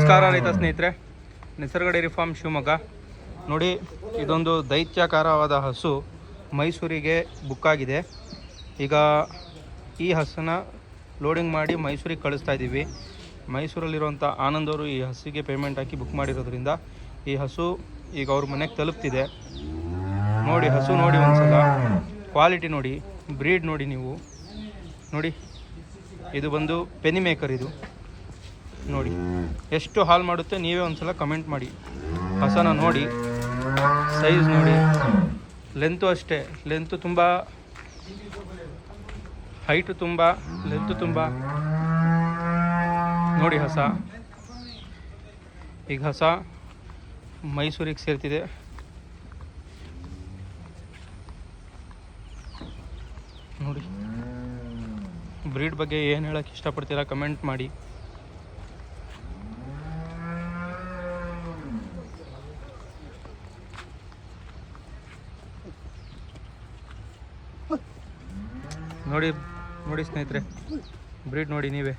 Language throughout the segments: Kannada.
ನಮಸ್ಕಾರ ರೈತ ಸ್ನೇಹಿತರೆ, ನಿಸರ್ಗ ಡೈರಿ ಫಾರ್ಮ್ ಶಿವಮೊಗ್ಗ. ನೋಡಿ, ಇದೊಂದು ದೈತ್ಯಾಕಾರವಾದ ಹಸು ಮೈಸೂರಿಗೆ ಬುಕ್ ಆಗಿದೆ. ಈಗ ಈ ಹಸನ್ನ ಲೋಡಿಂಗ್ ಮಾಡಿ ಮೈಸೂರಿಗೆ ಕಳಿಸ್ತಾ ಇದ್ದೀವಿ. ಮೈಸೂರಲ್ಲಿರುವಂಥ ಆನಂದ್ ಅವರು ಈ ಹಸುಗೆ ಪೇಮೆಂಟ್ ಹಾಕಿ ಬುಕ್ ಮಾಡಿರೋದ್ರಿಂದ ಈ ಹಸು ಈಗ ಅವ್ರ ಮನೆಗೆ ತಲುಪ್ತಿದೆ. ನೋಡಿ, ಹಸು ನೋಡಿ ಒಂದ್ಸಲ, ಕ್ವಾಲಿಟಿ ನೋಡಿ, ಬ್ರೀಡ್ ನೋಡಿ. ನೀವು ನೋಡಿ, ಇದು ಬಂದು ಪೆನಿ ಮೇಕರ್. ಇದು ನೋಡಿ ಎಷ್ಟು ಹಾಲು ಮಾಡುತ್ತೆ, ನೀವೇ ಒಂದ್ಸಲ ಕಮೆಂಟ್ ಮಾಡಿ. ಹಸನ ನೋಡಿ, ಸೈಜ್ ನೋಡಿ, ಲೆಂತು ಅಷ್ಟೇ, ಲೆಂತು ತುಂಬ, ಹೈಟು ತುಂಬ, ಲೆಂತು ತುಂಬ. ನೋಡಿ ಹಸ, ಈಗ ಹಸ ಮೈಸೂರಿಗೆ ಸೇರ್ತಿದೆ. ನೋಡಿ, ಬ್ರೀಡ್ ಬಗ್ಗೆ ಏನು ಹೇಳೋಕ್ಕೆ ಇಷ್ಟಪಡ್ತೀರಾ ಕಮೆಂಟ್ ಮಾಡಿ. ನೋಡಿ ನೋಡಿ ಸ್ನೇಹಿತರೆ, ಬ್ರೀಡ್ ನೋಡಿ ನೀವೇ.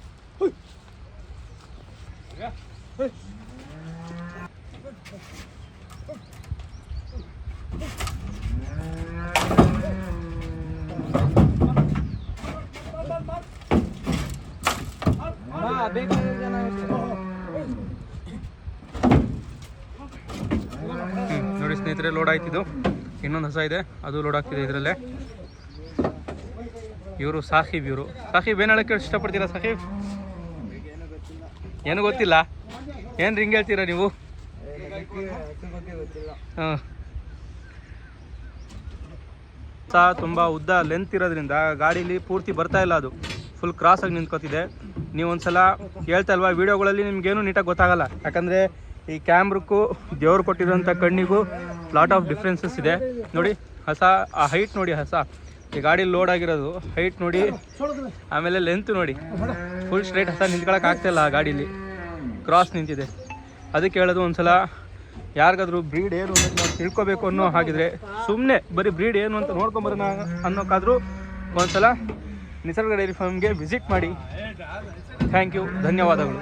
ನೋಡಿ ಸ್ನೇಹಿತರೆ, ಲೋಡ್ ಆಯ್ತಿದ್ದು. ಇನ್ನೊಂದು ಹಸ ಇದೆ, ಅದು ಲೋಡ್ ಆಗ್ತಿದೆ ಇದರಲ್ಲೇ. ಇವರು ಸಾಹಿಬ್. ಸಾಹಿಬ್ ಏನು ಹೇಳಕ್ಕೆ ಇಷ್ಟಪಡ್ತೀರಾ ಸಾಹಿಬ್? ಏನು ಗೊತ್ತಿಲ್ಲ? ಏನು ರಿಂಗ್ ಹೇಳ್ತೀರಾ ನೀವು? ಹಾಂ, ತುಂಬ ಉದ್ದ ಲೆಂತ್ ಇರೋದ್ರಿಂದ ಗಾಡೀಲಿ ಪೂರ್ತಿ ಬರ್ತಾ ಇಲ್ಲ, ಅದು ಫುಲ್ ಕ್ರಾಸಾಗಿ ನಿಂತ್ಕೋತಿದೆ. ನೀವು ಒಂದ್ಸಲ ಹೇಳ್ತಾ ಇಲ್ವಾ, ವೀಡಿಯೋಗಳಲ್ಲಿ ನಿಮಗೇನು ನೀಟಾಗಿ ಗೊತ್ತಾಗಲ್ಲ. ಯಾಕಂದರೆ ಈ ಕ್ಯಾಮ್ರಕ್ಕೂ ದೇವ್ರು ಕೊಟ್ಟಿರೋಂಥ ಕಣ್ಣಿಗೂ ಲಾಟ್ ಆಫ್ ಡಿಫ್ರೆನ್ಸಸ್ ಇದೆ. ನೋಡಿ ಹಸ, ಆ ಹೈಟ್ ನೋಡಿ, ಹಸ ಈ ಗಾಡಿ ಲೋಡ್ ಆಗಿರೋದು ಹೈಟ್ ನೋಡಿ, ಆಮೇಲೆ ಲೆಂತ್ ನೋಡಿ. ಫುಲ್ ಸ್ಟ್ರೈಟ್ ಹಸ ನಿಂತ್ಕೊಳ್ಳೋಕೆ ಆಗ್ತಾಯಿಲ್ಲ, ಆ ಗಾಡೀಲಿ ಕ್ರಾಸ್ ನಿಂತಿದೆ. ಅದಕ್ಕೆ ಹೇಳೋದು, ಒಂದ್ಸಲ ಯಾರಿಗಾದ್ರೂ ಬ್ರೀಡ್ ಏನು ಅಂತ ನಾವು ತಿಳ್ಕೊಬೇಕು ಅನ್ನೋ ಹಾಗಿದ್ರೆ, ಸುಮ್ಮನೆ ಬರೀ ಬ್ರೀಡ್ ಏನು ಅಂತ ನೋಡ್ಕೊಂಬರೋಣ ಅನ್ನೋಕ್ಕಾದ್ರೂ ಒಂದ್ಸಲ ನಿಸರ್ಗ ಡೈರಿ ಫಾರ್ಮ್ಗೆ ವಿಸಿಟ್ ಮಾಡಿ. ಥ್ಯಾಂಕ್ ಯು, ಧನ್ಯವಾದಗಳು.